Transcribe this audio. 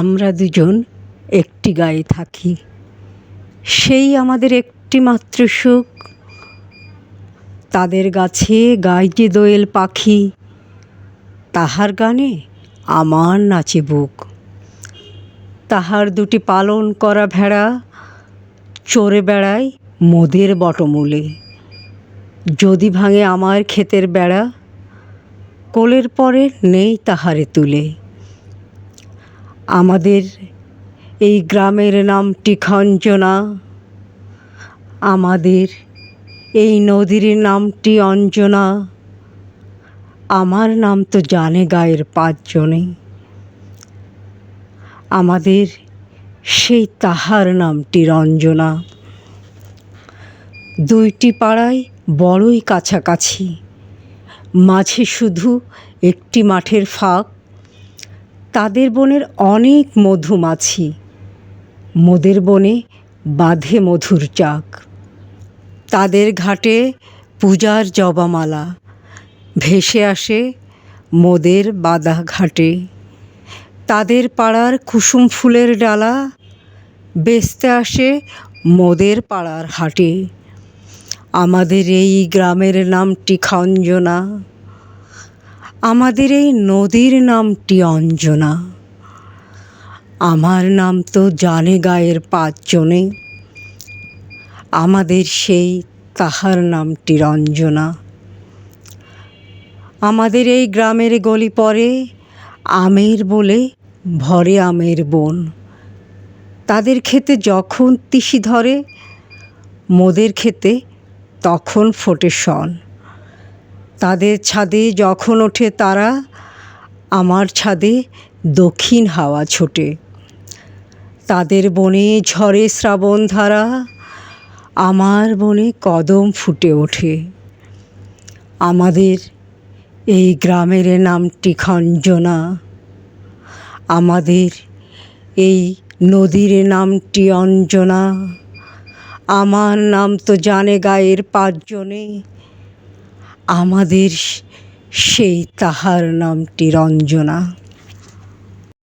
আমরা দুজন একটি গায়ে থাকি, সেই আমাদের একটি মাত্র সুখ। তাদের গাছে গায় যে দোয়েল পাখি, তাহার গানে আমার নাচে বুক। তাহার দুটি পালন করা ভেড়া চরে বেড়ায় মোদের বটমূলে। যদি ভাঙে আমার ক্ষেতের বেড়া, কোলের পরে নেই তাহারে তুলে। আমাদের এই গ্রামের নামটি খঞ্জনা, আমাদের এই নদীর নামটি অঞ্জনা। আমার নাম তো জানে গায়ের পাঁচজনে, আমাদের সেই তাহার নামটি রঞ্জনা। দুইটি পাড়ায় বড়ই কাছাকাছি, মাঝে শুধু একটি মাঠের ফাঁক। তাদের বনের অনেক মধুমাছি, মোদের বনে বাঁধে মধুর চাক। তাদের ঘাটে পূজার জবামালা ভেসে আসে মোদের বাদা ঘাটে। তাদের পাড়ার কুসুম ফুলের ডালা বেচতে আসে মোদের পাড়ার হাটে। আমাদের এই গ্রামের নামটি খঞ্জনা, আমাদের এই নদীর নামটি অঞ্জনা। আমার নাম তো জানে গায়ের পাঁচজনে, আমাদের সেই তাহার নামটি রঞ্জনা। আমাদের এই গ্রামের গলি পরে আমের বলে ভরে আমের বন। তাদের ক্ষেতে যখন তিসি ধরে, মোদের ক্ষেতে তখন ফোটে শন। তাদের ছাদে যখন ওঠে তারা, আমার ছাদে দক্ষিণ হাওয়া ছোটে। তাদের বনে ঝরে শ্রাবণ ধারা, আমার বনে কদম ফুটে ওঠে। আমাদের এই গ্রামের নামটি খঞ্জনা, আমাদের এই নদীর নামটি অঞ্জনা। আমার নাম তো জানে গায়ের পাঁচজনে, আমাদের সেই তাহার নামটি রঞ্জনা।